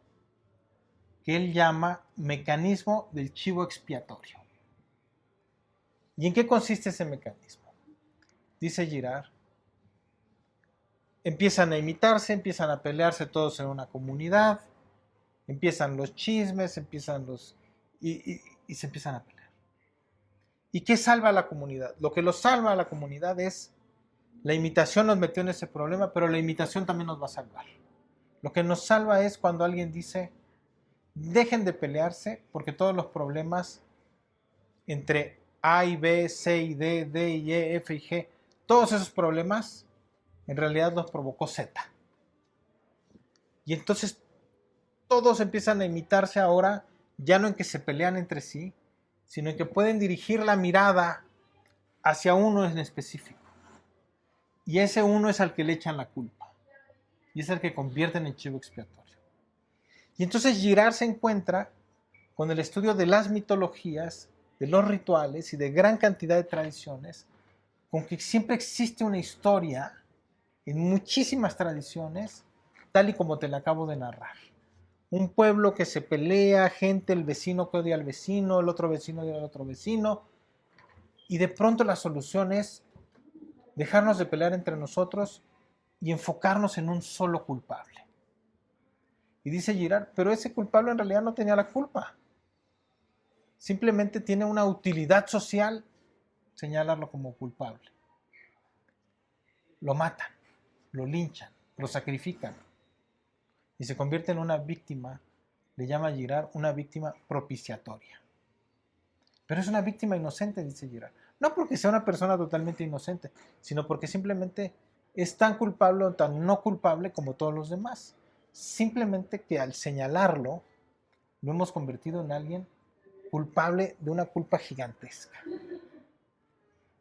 que él llama mecanismo del chivo expiatorio. ¿Y en qué consiste ese mecanismo? Dice Girard, empiezan a imitarse, empiezan a pelearse todos en una comunidad, empiezan los chismes, y se empiezan a pelear. ¿Y qué salva a la comunidad? Lo que los salva a la comunidad es la imitación nos metió en ese problema, pero la imitación también nos va a salvar. Lo que nos salva es cuando alguien dice, dejen de pelearse porque todos los problemas entre A y B, C y D, D y E, F y G, todos esos problemas en realidad los provocó Z. Y entonces todos empiezan a imitarse ahora, ya no en que se pelean entre sí, sino en que pueden dirigir la mirada hacia uno en específico. Y ese uno es al que le echan la culpa. Y es el que convierten en chivo expiatorio. Y entonces Girard se encuentra con el estudio de las mitologías, de los rituales y de gran cantidad de tradiciones, con que siempre existe una historia en muchísimas tradiciones, tal y como te la acabo de narrar. Un pueblo que se pelea, gente, el vecino que odia al vecino, el otro vecino odia al otro vecino, y de pronto la solución es dejarnos de pelear entre nosotros y enfocarnos en un solo culpable. Y dice Girard, pero ese culpable en realidad no tenía la culpa. Simplemente tiene una utilidad social señalarlo como culpable. Lo matan, lo linchan, lo sacrifican y se convierte en una víctima, le llama Girard una víctima propiciatoria. Pero es una víctima inocente, dice Girard. No porque sea una persona totalmente inocente, sino porque simplemente es tan culpable o tan no culpable como todos los demás. Simplemente que al señalarlo, lo hemos convertido en alguien culpable de una culpa gigantesca.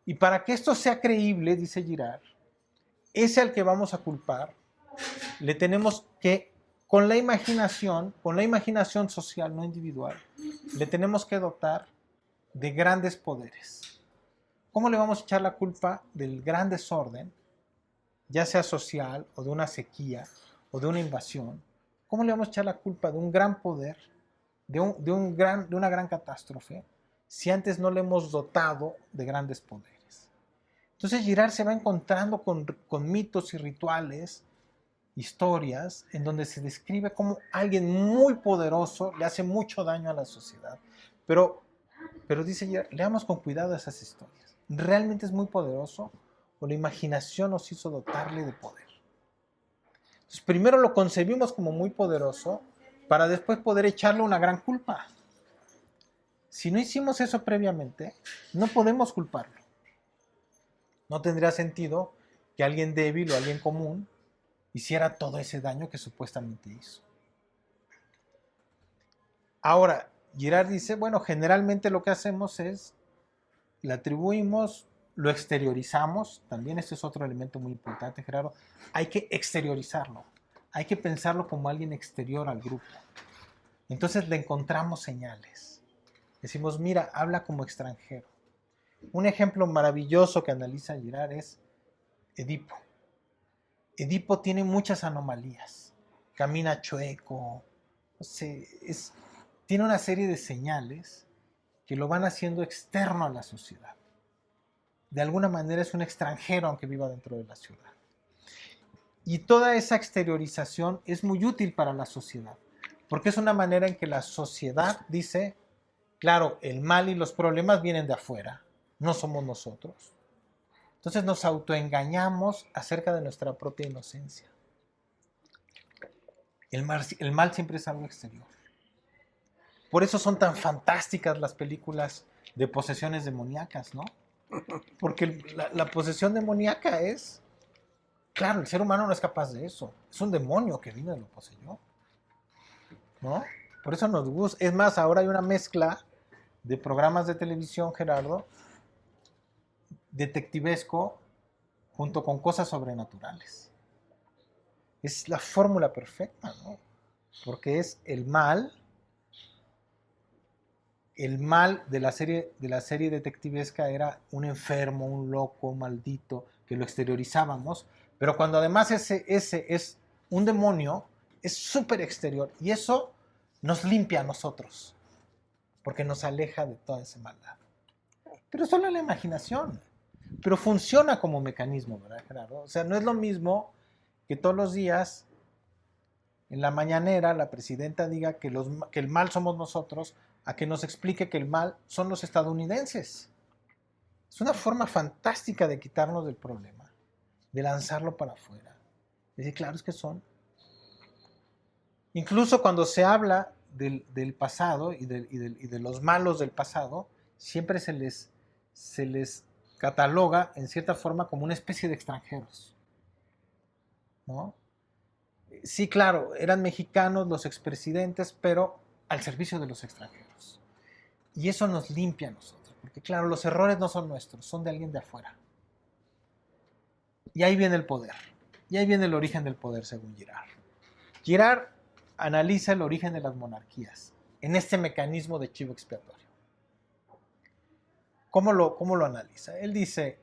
Y para que esto sea creíble, dice Girard, ese al que vamos a culpar, le tenemos que, con la imaginación social, no individual, le tenemos que dotar de grandes poderes. ¿Cómo le vamos a echar la culpa del gran desorden, ya sea social o de una sequía o de una invasión? ¿Cómo le vamos a echar la culpa de un gran poder, de una gran catástrofe, si antes no le hemos dotado de grandes poderes? Entonces Girard se va encontrando con mitos y rituales, historias, en donde se describe cómo alguien muy poderoso le hace mucho daño a la sociedad. Pero dice Girard, leamos con cuidado esas historias. ¿Realmente es muy poderoso o la imaginación nos hizo dotarle de poder? Entonces, primero lo concebimos como muy poderoso para después poder echarle una gran culpa. Si no hicimos eso previamente, no podemos culparlo. No tendría sentido que alguien débil o alguien común hiciera todo ese daño que supuestamente hizo. Ahora, Girard dice, bueno, generalmente lo que hacemos es, le atribuimos, lo exteriorizamos, también este es otro elemento muy importante, Gerardo, hay que exteriorizarlo, hay que pensarlo como alguien exterior al grupo. Entonces le encontramos señales. Decimos, mira, habla como extranjero. Un ejemplo maravilloso que analiza Girard es Edipo. Edipo tiene muchas anomalías. Camina chueco, tiene una serie de señales que lo van haciendo externo a la sociedad. De alguna manera es un extranjero aunque viva dentro de la ciudad. Y toda esa exteriorización es muy útil para la sociedad, porque es una manera en que la sociedad dice, claro, el mal y los problemas vienen de afuera, no somos nosotros. Entonces nos autoengañamos acerca de nuestra propia inocencia. El mal siempre es algo exterior. Por eso son tan fantásticas las películas de posesiones demoníacas, ¿no? Porque la posesión demoníaca es, claro, el ser humano no es capaz de eso. Es un demonio que vino y lo poseyó, ¿no? Por eso nos gusta. Es más, ahora hay una mezcla de programas de televisión, Gerardo, detectivesco, junto con cosas sobrenaturales. Es la fórmula perfecta, ¿no? porque es el mal de la serie detectivesca era un enfermo, un loco, un maldito, que lo exteriorizábamos, pero cuando además ese es un demonio, es súper exterior, y eso nos limpia a nosotros, porque nos aleja de toda esa maldad. Pero solo la imaginación, pero funciona como mecanismo, ¿verdad, Gerardo? O sea, no es lo mismo que todos los días en la mañanera la presidenta diga que el mal somos nosotros, a que nos explique que el mal son los estadounidenses. Es una forma fantástica de quitarnos del problema, de lanzarlo para afuera. Decir, claro, es que son. Incluso cuando se habla del pasado y de los malos del pasado, siempre se les cataloga en cierta forma como una especie de extranjeros, ¿no? Sí, claro, eran mexicanos los expresidentes, pero al servicio de los extranjeros. Y eso nos limpia a nosotros, porque claro, los errores no son nuestros, son de alguien de afuera. Y ahí viene el poder. Y ahí viene el origen del poder, según Girard. Girard analiza el origen de las monarquías en este mecanismo de chivo expiatorio. ¿Cómo lo analiza? Él dice,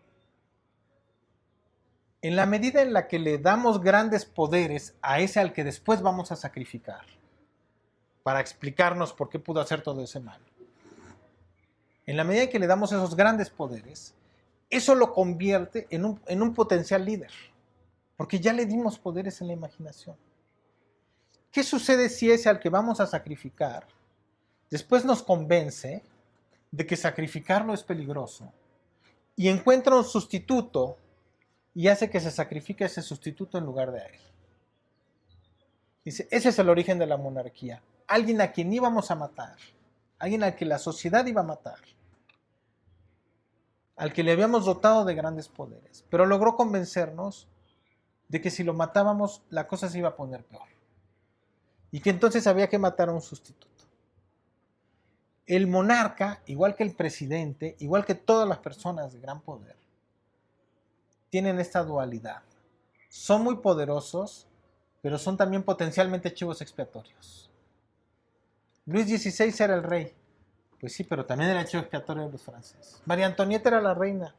en la medida en la que le damos grandes poderes a ese al que después vamos a sacrificar, para explicarnos por qué pudo hacer todo ese mal, en la medida en que le damos esos grandes poderes, eso lo convierte en un potencial líder, porque ya le dimos poderes en la imaginación. ¿Qué sucede si ese al que vamos a sacrificar después nos convence de que sacrificarlo es peligroso y encuentra un sustituto y hace que se sacrifique ese sustituto en lugar de a él? Dice, ese es el origen de la monarquía. Alguien a quien íbamos a matar, alguien al que la sociedad iba a matar, al que le habíamos dotado de grandes poderes, pero logró convencernos de que si lo matábamos la cosa se iba a poner peor y que entonces había que matar a un sustituto. El monarca, igual que el presidente, igual que todas las personas de gran poder, tienen esta dualidad. Son muy poderosos, pero son también potencialmente chivos expiatorios. Luis XVI era el rey, pues sí, pero también era el chivo expiatorio de los franceses. María Antonieta era la reina,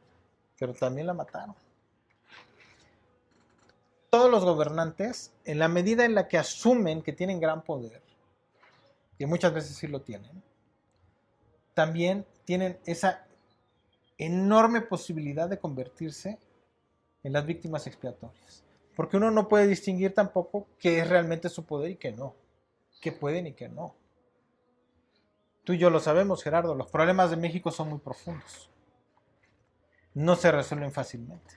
pero también la mataron. Todos los gobernantes, en la medida en la que asumen que tienen gran poder, que muchas veces sí lo tienen, también tienen esa enorme posibilidad de convertirse en las víctimas expiatorias. Porque uno no puede distinguir tampoco qué es realmente su poder y qué no. Qué pueden y qué no. Tú y yo lo sabemos, Gerardo, los problemas de México son muy profundos. No se resuelven fácilmente.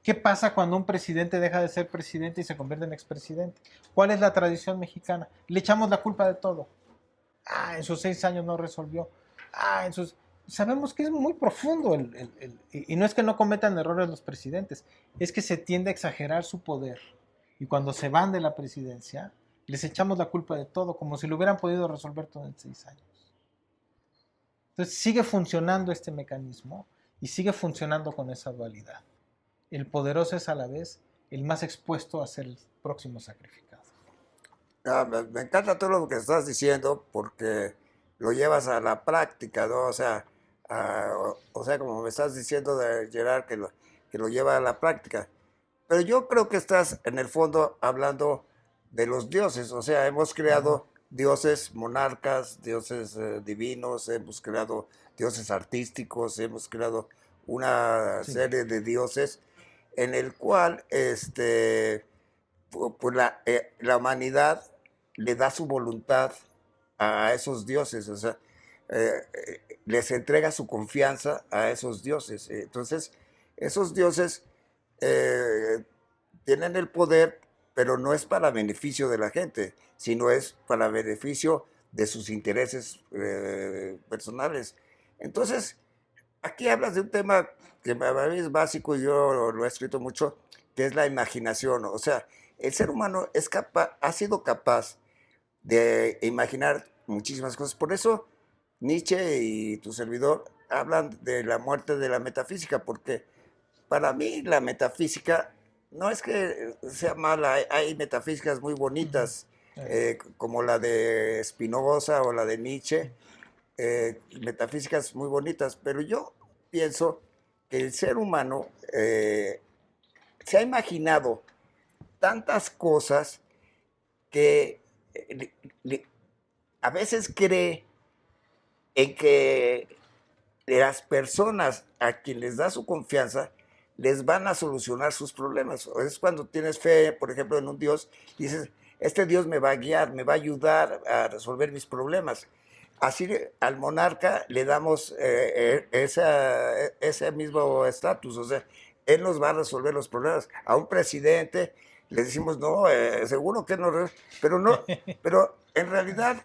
¿Qué pasa cuando un presidente deja de ser presidente y se convierte en expresidente? ¿Cuál es la tradición mexicana? Le echamos la culpa de todo. En sus 6 años no resolvió. Sabemos que es muy profundo y no es que no cometan errores los presidentes, es que se tiende a exagerar su poder. Y cuando se van de la presidencia, les echamos la culpa de todo, como si lo hubieran podido resolver todo en 6 años. Entonces sigue funcionando este mecanismo y sigue funcionando con esa dualidad. El poderoso es a la vez el más expuesto a ser el próximo sacrificado. Me encanta todo lo que estás diciendo porque lo llevas a la práctica, ¿no? O sea, como me estás diciendo de Gerard, que lo lleva a la práctica. Pero yo creo que estás en el fondo hablando de los dioses, o sea, hemos creado dioses monarcas, dioses divinos, hemos creado dioses artísticos, hemos creado una serie de dioses en el cual pues la humanidad le da su voluntad a esos dioses, o sea, les entrega su confianza a esos dioses. Entonces, esos dioses tienen el poder, pero no es para beneficio de la gente, sino es para beneficio de sus intereses personales. Entonces, aquí hablas de un tema que para mí es básico y yo lo he escrito mucho, que es la imaginación. O sea, el ser humano ha sido capaz de imaginar muchísimas cosas. Por eso Nietzsche y tu servidor hablan de la muerte de la metafísica, porque para mí la metafísica no es que sea mala, hay metafísicas muy bonitas, como la de Spinoza o la de Nietzsche, metafísicas muy bonitas, pero yo pienso que el ser humano se ha imaginado tantas cosas que a veces cree en que las personas a quien les da su confianza les van a solucionar sus problemas. Es cuando tienes fe, por ejemplo, en un Dios, y dices, este Dios me va a guiar, me va a ayudar a resolver mis problemas. Así al monarca le damos ese mismo estatus, o sea, él nos va a resolver los problemas. A un presidente le decimos, no, seguro que no, pero no, pero en realidad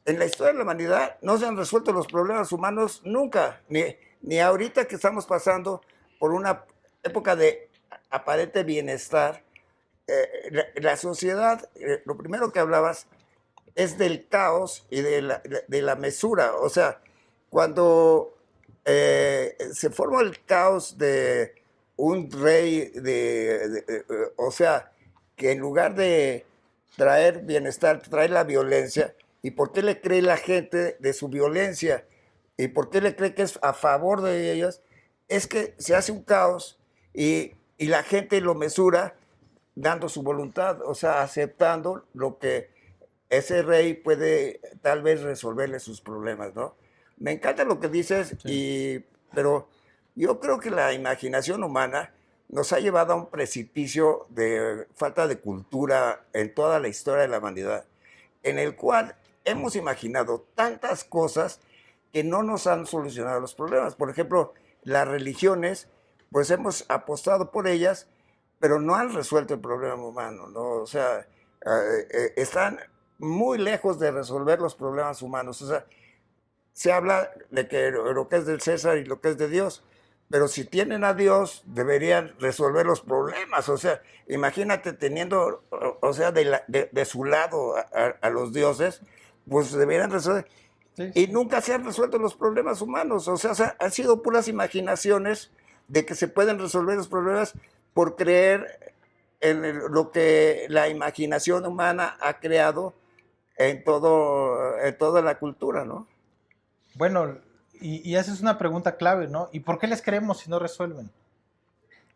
en la historia de la humanidad no se han resuelto los problemas humanos nunca, ni ahorita que estamos pasando por una época de aparente bienestar. La sociedad, lo primero que hablabas es del caos y de la mesura. O sea, cuando se forma el caos de un rey, o sea, que en lugar de traer bienestar, trae la violencia. ¿Y por qué le cree la gente de su violencia? ¿Y por qué le cree que es a favor de ellas? Es que se hace un caos y la gente lo mesura dando su voluntad, o sea, aceptando lo que ese rey puede tal vez resolverle sus problemas, ¿no? Me encanta lo que dices, Sí. pero yo creo que la imaginación humana nos ha llevado a un precipicio de falta de cultura en toda la historia de la humanidad, en el cual hemos imaginado tantas cosas que no nos han solucionado los problemas. Por ejemplo, las religiones, pues hemos apostado por ellas, pero no han resuelto el problema humano, ¿no? O sea, están muy lejos de resolver los problemas humanos. O sea, se habla de que lo que es del César y lo que es de Dios, pero si tienen a Dios, deberían resolver los problemas. O sea, imagínate teniendo, o sea, de su lado a los dioses, pues deberían resolver. Sí, Y sí. nunca se han resuelto los problemas humanos. O sea, han sido puras imaginaciones de que se pueden resolver los problemas por creer en lo que la imaginación humana ha creado en toda la cultura, ¿no? Bueno, y esa es una pregunta clave, ¿no? ¿Y por qué les creemos si no resuelven?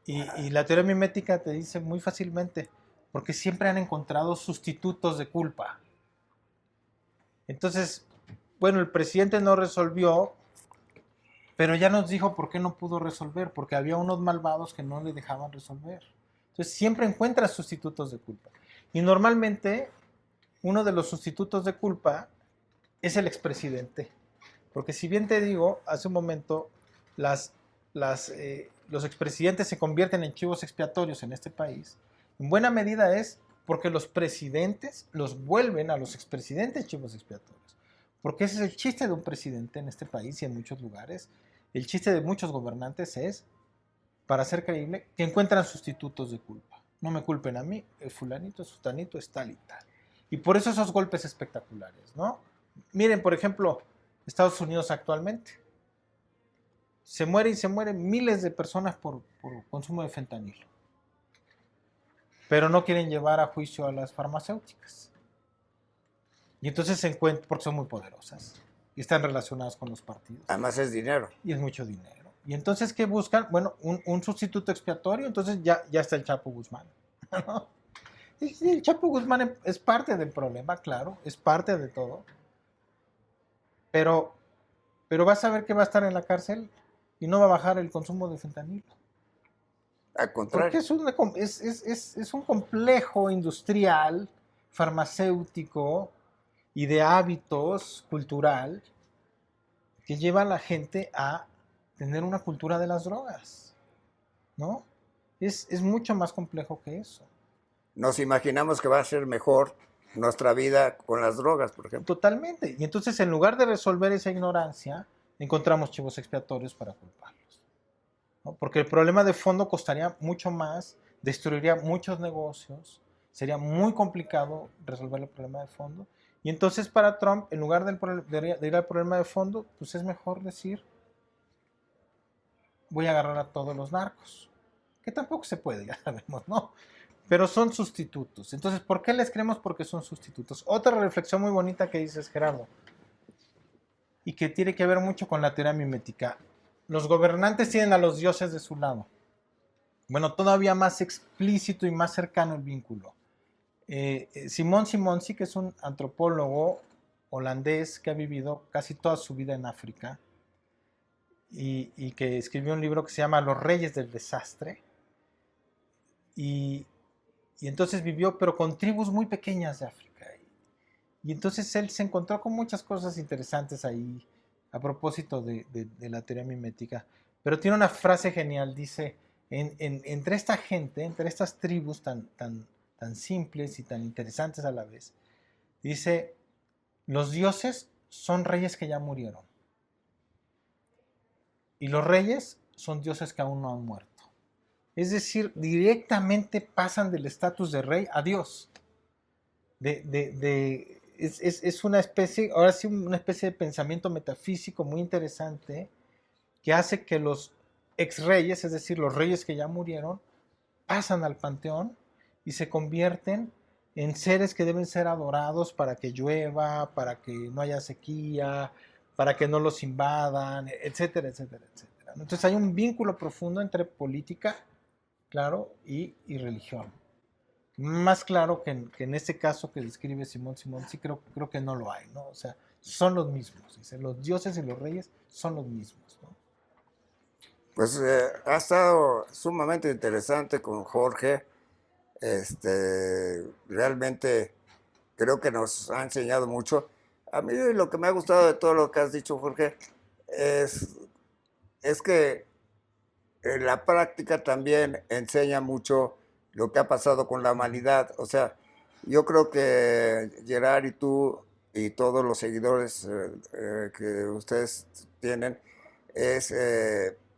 Y la teoría mimética te dice muy fácilmente, porque siempre han encontrado sustitutos de culpa. Entonces, bueno, el presidente no resolvió, pero ya nos dijo por qué no pudo resolver, porque había unos malvados que no le dejaban resolver. Entonces, siempre encuentra sustitutos de culpa. Y normalmente, uno de los sustitutos de culpa es el expresidente. Porque si bien te digo, hace un momento, los expresidentes se convierten en chivos expiatorios en este país, en buena medida es porque los presidentes los vuelven a los expresidentes chivos expiatorios. Porque ese es el chiste de un presidente en este país y en muchos lugares. El chiste de muchos gobernantes es, para ser creíble, que encuentran sustitutos de culpa. No me culpen a mí, el fulanito, sutanito, es tal y tal. Y por eso esos golpes espectaculares, ¿no? Miren, por ejemplo, Estados Unidos actualmente. Se mueren miles de personas por consumo de fentanilo. Pero no quieren llevar a juicio a las farmacéuticas. Y entonces se encuentran, porque son muy poderosas y están relacionadas con los partidos. Además es dinero. Y es mucho dinero. Y entonces, ¿qué buscan? Bueno, un sustituto expiatorio, entonces ya está el Chapo Guzmán. ¿No? Y el Chapo Guzmán es parte del problema, claro, es parte de todo. Pero vas a ver que va a estar en la cárcel y no va a bajar el consumo de fentanilo. Al Porque contrario. es un complejo industrial, farmacéutico y de hábitos cultural que lleva a la gente a tener una cultura de las drogas, ¿no? Es mucho más complejo que eso. Nos imaginamos que va a ser mejor nuestra vida con las drogas, por ejemplo. Totalmente. Y entonces, en lugar de resolver esa ignorancia, encontramos chivos expiatorios para culparlos, ¿no? Porque el problema de fondo costaría mucho más, destruiría muchos negocios, sería muy complicado resolver el problema de fondo. Y entonces para Trump, en lugar de ir al problema de fondo, pues es mejor decir, voy a agarrar a todos los narcos. Que tampoco se puede, ya sabemos, ¿no? pero son sustitutos. Entonces, ¿por qué les creemos? Porque son sustitutos. Otra reflexión muy bonita que dices, Gerardo, y que tiene que ver mucho con la teoría mimética. Los gobernantes tienen a los dioses de su lado. Bueno, todavía más explícito y más cercano el vínculo. Simón Simonsi, que es un antropólogo holandés que ha vivido casi toda su vida en África y que escribió un libro que se llama Los Reyes del Desastre. Y entonces vivió, pero con tribus muy pequeñas de África. Y entonces él se encontró con muchas cosas interesantes ahí a propósito de la teoría mimética. Pero tiene una frase genial, dice, entre esta gente, entre estas tribus tan simples y tan interesantes a la vez, dice, los dioses son reyes que ya murieron. Y los reyes son dioses que aún no han muerto. Es decir, directamente pasan del estatus de rey a Dios. Es una especie, ahora sí, una especie de pensamiento metafísico muy interesante que hace que los ex reyes, es decir, los reyes que ya murieron, pasan al panteón y se convierten en seres que deben ser adorados para que llueva, para que no haya sequía, para que no los invadan, etcétera, etcétera, etcétera. Entonces hay un vínculo profundo entre política, claro, y religión. Más claro que en este caso que describe Simón, sí creo que no lo hay, ¿no? O sea, son los mismos. Dice, los dioses y los reyes son los mismos, ¿no? Pues ha estado sumamente interesante con Jorge. Realmente creo que nos ha enseñado mucho. A mí lo que me ha gustado de todo lo que has dicho, Jorge, es que en la práctica también enseña mucho lo que ha pasado con la humanidad. O sea, yo creo que Gerard y tú y todos los seguidores que ustedes tienen es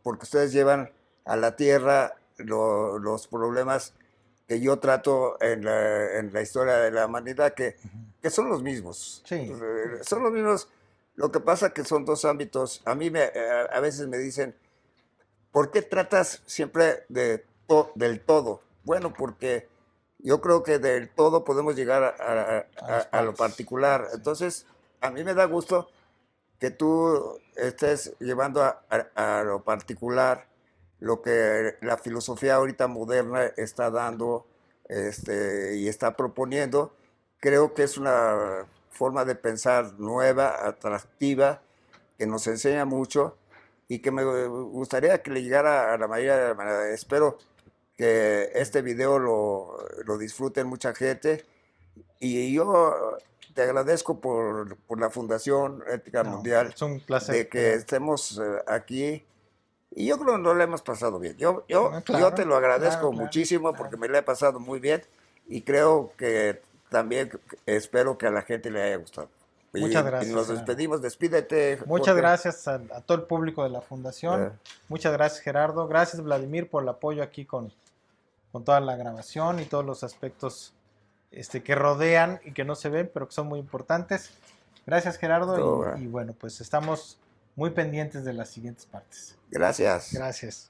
porque ustedes llevan a la tierra los problemas que yo trato en la historia de la humanidad, que son los mismos. Sí. Son los mismos. Lo que pasa que son dos ámbitos. A mí a veces me dicen, ¿por qué tratas siempre del todo? Bueno, porque yo creo que del todo podemos llegar a lo particular. Sí. Entonces, a mí me da gusto que tú estés llevando a lo particular lo que la filosofía ahorita moderna está dando y está proponiendo. Creo que es una forma de pensar nueva, atractiva, que nos enseña mucho y que me gustaría que le llegara a la mayoría de la manera. Espero que este video lo disfruten mucha gente y yo te agradezco por la Fundación Ética Mundial Es un placer. de que estemos aquí y yo creo que nos lo hemos pasado bien. Yo Claro, te lo agradezco claro, muchísimo porque me lo he pasado muy bien y creo que también espero que a la gente le haya gustado. Muchas Y gracias. nos despedimos, despídete. Muchas Jorge. gracias a todo el público de la Fundación. Muchas gracias, Gerardo. Gracias, Vladimir, por el apoyo aquí con toda la grabación y todos los aspectos que rodean y que no se ven, pero que son muy importantes. Gracias, Gerardo. Y bueno, pues estamos muy pendientes de las siguientes partes. Gracias. Gracias.